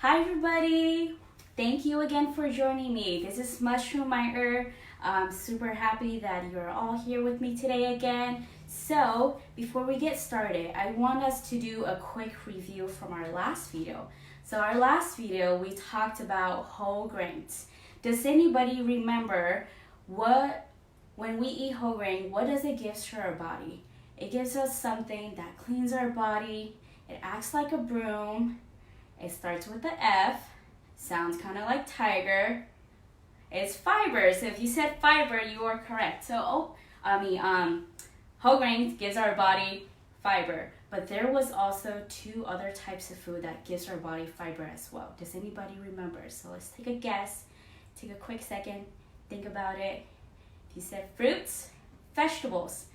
Hi everybody! Thank you again for joining me. This is Mushroom Miter. I'm super happy that you're all here with me today again. So, before we get started, I want us to do a quick review from our last video. So our last video, we talked about whole grains. Does anybody remember when we eat whole grain, what does it give to our body? It gives us something that cleans our body. It acts like a broom. It starts with the F, sounds kind of like tiger. It's fiber, so if you said fiber, you are correct. So, whole grain gives our body fiber, but there was also two other types of food that gives our body fiber as well. Does anybody remember? So let's take a guess, take a quick second, think about it. If you said fruits, vegetables,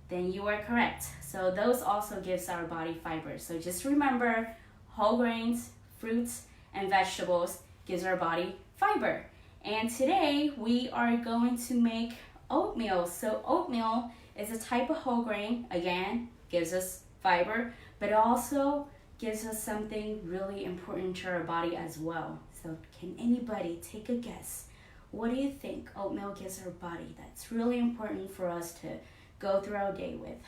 then you are correct. So those also gives our body fiber. So just remember, whole grains, fruits, and vegetables gives our body fiber. And today we are going to make oatmeal. So oatmeal is a type of whole grain, again, gives us fiber, but it also gives us something really important to our body as well. So can anybody take a guess? What do you think oatmeal gives our body that's really important for us to go through our day with?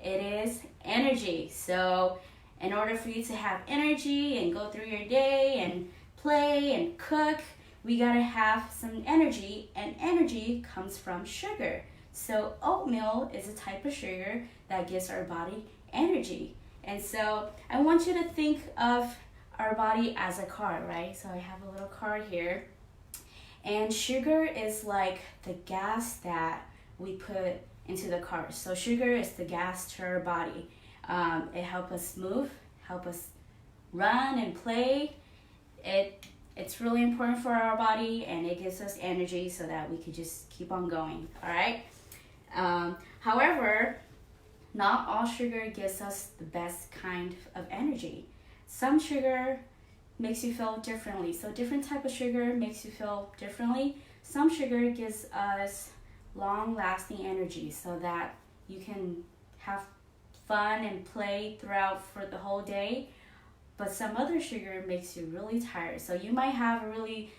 It is energy. So in order for you to have energy and go through your day and play and cook, we gotta have some energy, and energy comes from sugar. So oatmeal is a type of sugar that gives our body energy. And so I want you to think of our body as a car, right? So I have a little car here. And sugar is like the gas that we put into the car. So sugar is the gas to our body. It helps us move, help us run and play. It's really important for our body, and it gives us energy so that we could just keep on going, all right? However, not all sugar gives us the best kind of energy. Some sugar makes you feel differently. So different type of sugar makes you feel differently. Some sugar gives us long-lasting energy so that you can have fun and play throughout for the whole day. But some other sugar makes you really tired. So you might have really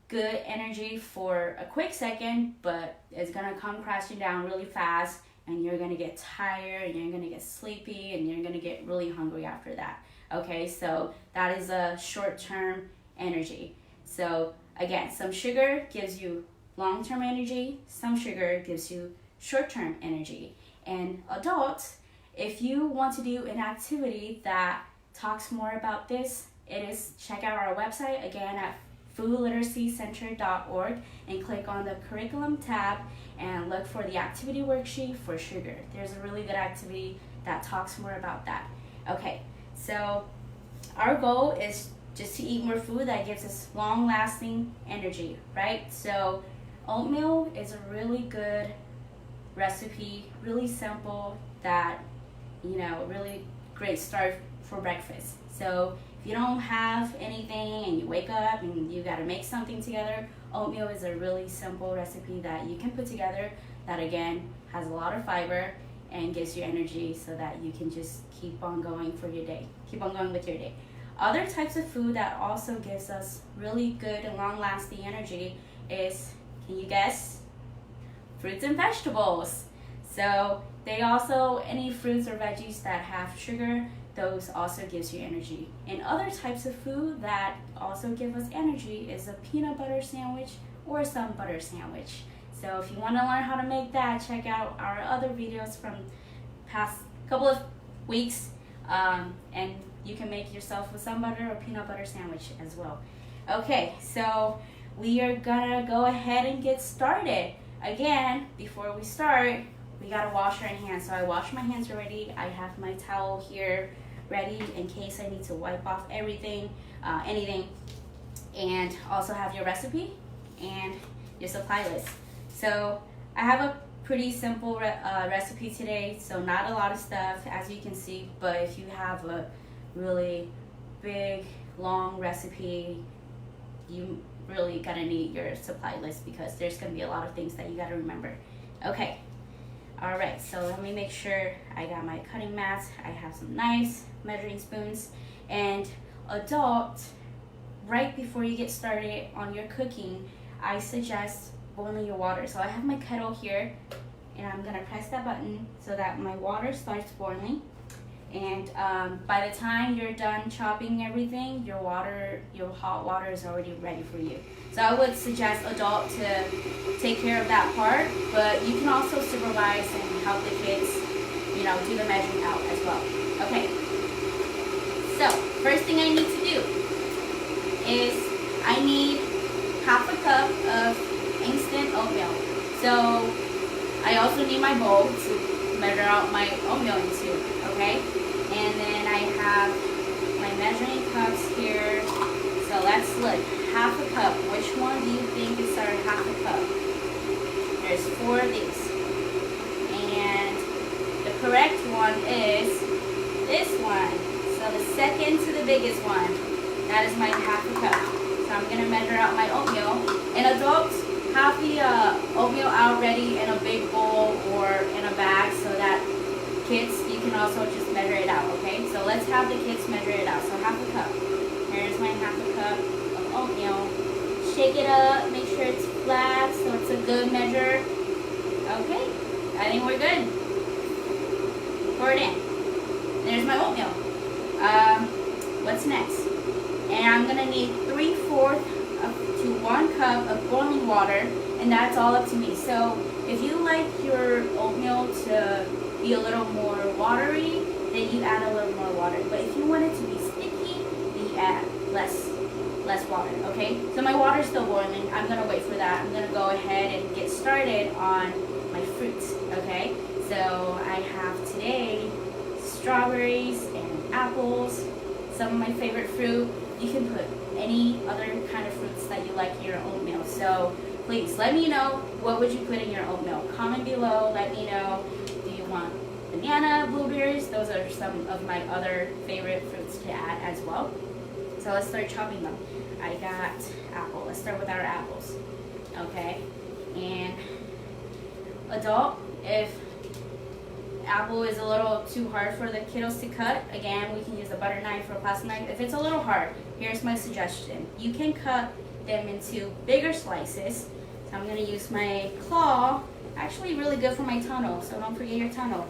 good energy for a quick second, but it's gonna come crashing down really fast, and you're gonna get tired, and you're gonna get sleepy, and you're gonna get really hungry after that. Okay, so that is a short-term energy. So again, some sugar gives you long-term energy, some sugar gives you short-term energy. And adults, if you want to do an activity that talks more about this, it is check out our website again at foodliteracycenter.org and click on the curriculum tab and look for the activity worksheet for sugar. There's a really good activity that talks more about that. Okay, so our goal is just to eat more food that gives us long-lasting energy, right? So oatmeal is a really good recipe, really simple, that, really great start for breakfast. So if you don't have anything and you wake up and you got to make something together, oatmeal is a really simple recipe that you can put together that, again, has a lot of fiber and gives you energy so that you can just keep on going for your day. Keep on going with your day. Other types of food that also gives us really good and long-lasting energy is, can you guess? Fruits and vegetables. So they also, any fruits or veggies that have sugar, those also gives you energy. And other types of food that also give us energy is a peanut butter sandwich or some butter sandwich. So if you want to learn how to make that, check out our other videos from past couple of weeks, and you can make yourself a some butter or peanut butter sandwich as well. Okay, so we are gonna go ahead and get started. Again, before we start, we gotta wash our hands. So I washed my hands already. I have my towel here ready in case I need to wipe off anything. And also have your recipe and your supply list. So I have a pretty simple recipe today, so not a lot of stuff, as you can see. But if you have a really big, long recipe, you really gotta need your supply list because there's gonna be a lot of things that you gotta remember. Okay. All right, so let me make sure I got my cutting mats. I have some knives, measuring spoons, and adult, right before you get started on your cooking, I suggest boiling your water. So I have my kettle here, and I'm gonna press that button so that my water starts boiling. And by the time you're done chopping everything, your hot water is already ready for you. So I would suggest adult to take care of that part, but you can also supervise and help the kids, do the measuring out as well. Okay. So first thing I need to do is I need half a cup of instant oatmeal. So I also need my bowl to measure out my oatmeal into, okay? And then I have my measuring cups here. So let's look. Half a cup. Which one do you think is our half a cup? There's 4 of these. And the correct one is this one. So the second to the biggest one. That is my half a cup. So I'm going to measure out my oatmeal. And adults, have the oatmeal out ready in a big bowl or in a bag so that kids, you can also just measure it out, okay? So let's have the kids measure it out. So half a cup. Here's my half a cup of oatmeal. Shake it up, make sure it's flat so it's a good measure. Okay, I think we're good. Pour it in. There's my oatmeal. What's next? And I'm gonna need 3/4 to 1 cup of boiling water, and that's all up to me. So if you like your oatmeal to be a little more watery, then you add a little more water. But if you want it to be sticky, then you add less water, okay? So my water's still boiling. I'm gonna wait for that. I'm gonna go ahead and get started on my fruits, okay? So I have today strawberries and apples, some of my favorite fruit. You can put any other kind of fruits that you like in your oatmeal. So please let me know, what would you put in your oatmeal? Comment below, let me know. Do you want banana, blueberries? Those are some of my other favorite fruits to add as well. So let's start chopping them. I got apple. Let's start with our apples. Okay. And adult, if apple is a little too hard for the kiddos to cut, again, we can use a butter knife or a plastic knife. If it's a little hard, here's my suggestion. You can cut them into bigger slices. So I'm going to use my claw. Actually really good for my tunnel, so don't forget your tunnel.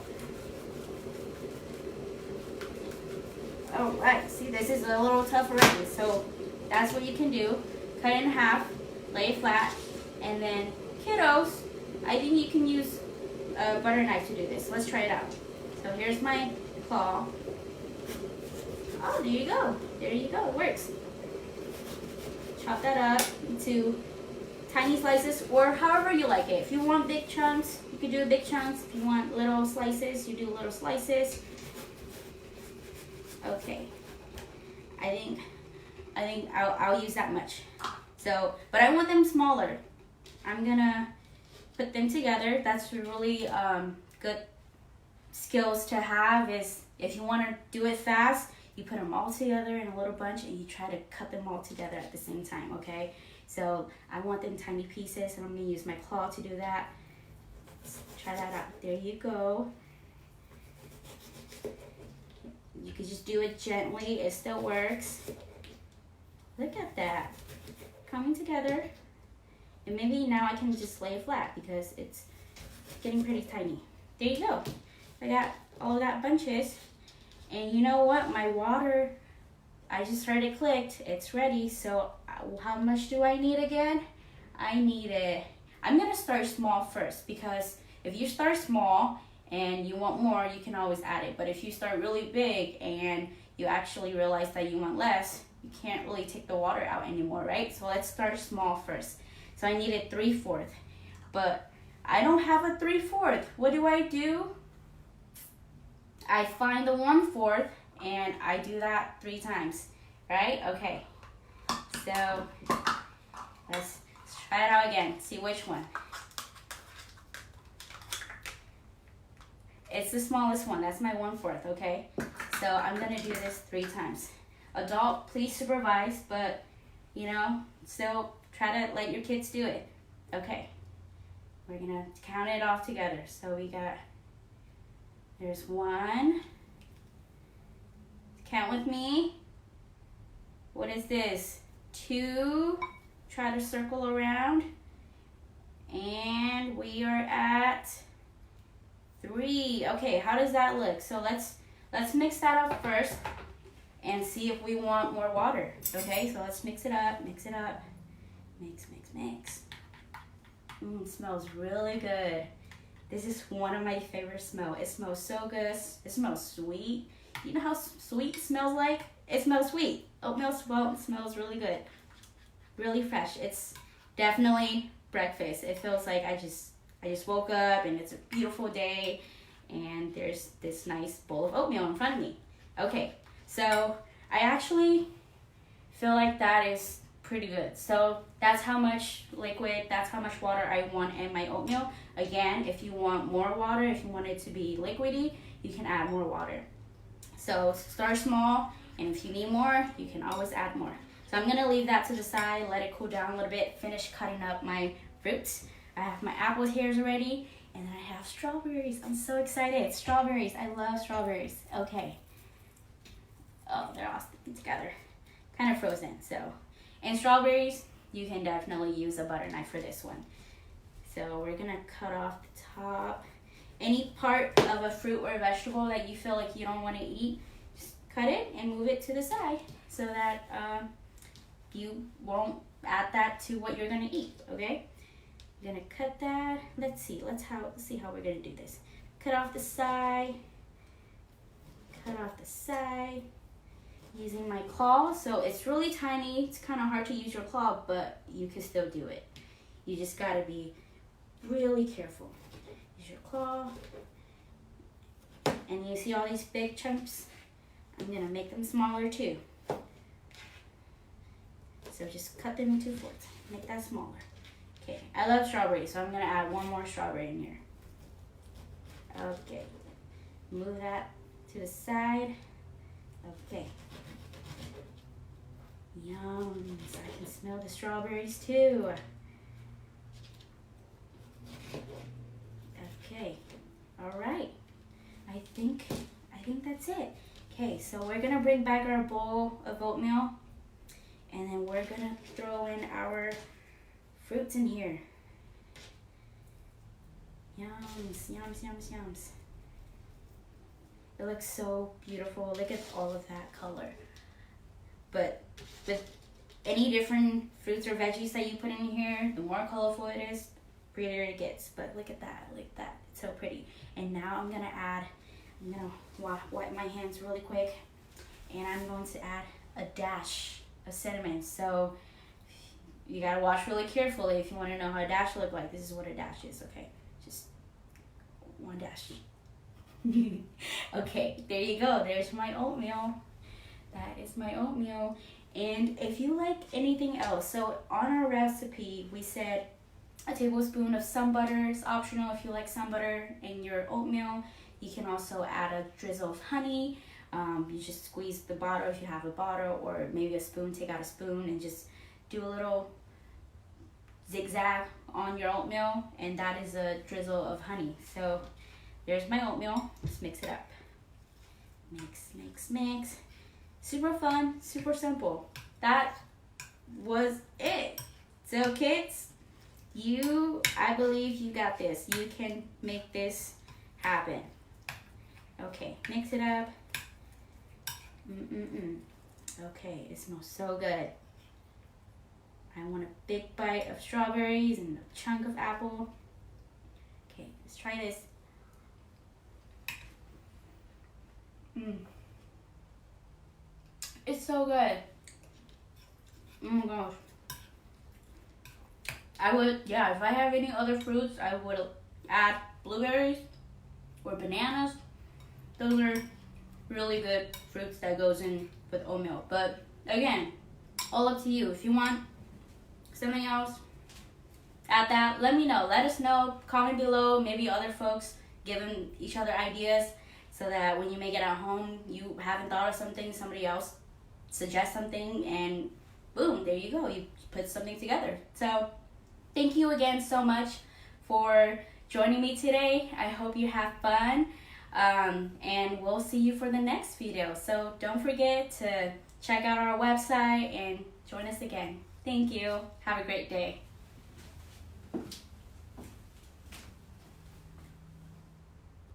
Alright, see, this is a little tough already, so that's what you can do. Cut it in half, lay it flat, and then kiddos, I think you can use a butter knife to do this. Let's try it out. So here's my claw. Oh, there you go. There you go. It works. Chop that up into tiny slices, or however you like it. If you want big chunks, you can do big chunks. If you want little slices, you do little slices. Okay. I think I'll use that much. So, but I want them smaller. I'm gonna put them together. That's really good skills to have. Is if you want to do it fast, you put them all together in a little bunch and you try to cut them all together at the same time, okay? So I want them tiny pieces, and I'm gonna use my claw to do that. Let's try that out. There you go. You can just do it gently, it still works. Look at that, coming together. And maybe now I can just lay it flat because it's getting pretty tiny. There you go. I got all of that bunches. And you know what? My water, I just heard it clicked. It's ready. So how much do I need again? I need it. I'm going to start small first, because if you start small and you want more, you can always add it. But if you start really big and you actually realize that you want less, you can't really take the water out anymore, right? So let's start small first. So I needed 3/4, but I don't have a 3/4. What do? I find the 1/4 and I do that 3 times, right? Okay, so let's try it out again, see which one. It's the smallest one, that's my 1/4, okay? So I'm gonna do this 3 times. Adult, please supervise, but still try to let your kids do it. Okay, we're gonna count it off together. So there's 1. Count with me. What is this? 2. Try to circle around. And we are at 3. Okay, how does that look? So let's mix that up first and see if we want more water. Okay, so let's mix it up, mix it up. Mix, mix, mix. It smells really good. This is one of my favorite smells. It smells so good. It smells sweet. You know how sweet smells like? It smells sweet. Oatmeal smells really good. Really fresh. It's definitely breakfast. It feels like I just woke up and it's a beautiful day and there's this nice bowl of oatmeal in front of me. Okay, so I actually feel like that is pretty good. So that's how much liquid, that's how much water I want in my oatmeal. Again, if you want more water, if you want it to be liquidy, you can add more water. So start small, and if you need more, you can always add more. So I'm gonna leave that to the side, let it cool down a little bit, finish cutting up my fruits. I have my apple hairs already, and then I have strawberries. I'm so excited. Strawberries, I love strawberries. Okay. Oh, they're all sticking together. Kind of frozen, so. And strawberries, you can definitely use a butter knife for this one. So we're gonna cut off the top. Any part of a fruit or a vegetable that you feel like you don't wanna eat, just cut it and move it to the side so that you won't add that to what you're gonna eat, okay? You're gonna cut that. Let's see how we're gonna do this. Cut off the side, using my claw. So it's really tiny, it's kind of hard to use your claw, but you can still do it. You just gotta be really careful. Use your claw. And you see all these big chunks? I'm gonna make them smaller too. So just cut them into fourths, make that smaller. Okay, I love strawberries, so I'm gonna add one more strawberry in here. Okay, move that to the side. Okay. Yum, so I can smell the strawberries too. Okay, all right. I think that's it. Okay, so we're gonna bring back our bowl of oatmeal, and then we're gonna throw in our fruits in here. Yums, yums, yums, yums. It looks so beautiful. Look at all of that color. But with any different fruits or veggies that you put in here, the more colorful it is, prettier it gets. But look at that, it's so pretty. And now I'm gonna wipe my hands really quick, and I'm going to add a dash of cinnamon. So you gotta wash really carefully if you wanna know how a dash look like. This is what a dash is, okay? Just one dash. Okay, there you go. There's my oatmeal. That is my oatmeal. And if you like anything else, so on our recipe, we said a tablespoon of sun butter is optional if you like sun butter in your oatmeal. You can also add a drizzle of honey. You just squeeze the bottle if you have a bottle, or maybe a spoon, take out a spoon and just do a little zigzag on your oatmeal, and that is a drizzle of honey. So there's my oatmeal. Let's mix it up. Mix, mix, mix. Super fun, super simple. That was it. So kids, I believe you got this. You can make this happen. Okay, mix it up. Okay, it smells so good. I want a big bite of strawberries and a chunk of apple. Okay, let's try this. It's so good. Oh my gosh. If I have any other fruits, I would add blueberries or bananas. Those are really good fruits that goes in with oatmeal. But again, all up to you. If you want something else, add that. Let me know. Let us know. Comment below. Maybe other folks giving each other ideas, so that when you make it at home, you haven't thought of something, somebody else suggests something, and boom, there you go. You put something together. So thank you again so much for joining me today. I hope you have fun. And we'll see you for the next video. So don't forget to check out our website and join us again. Thank you. Have a great day.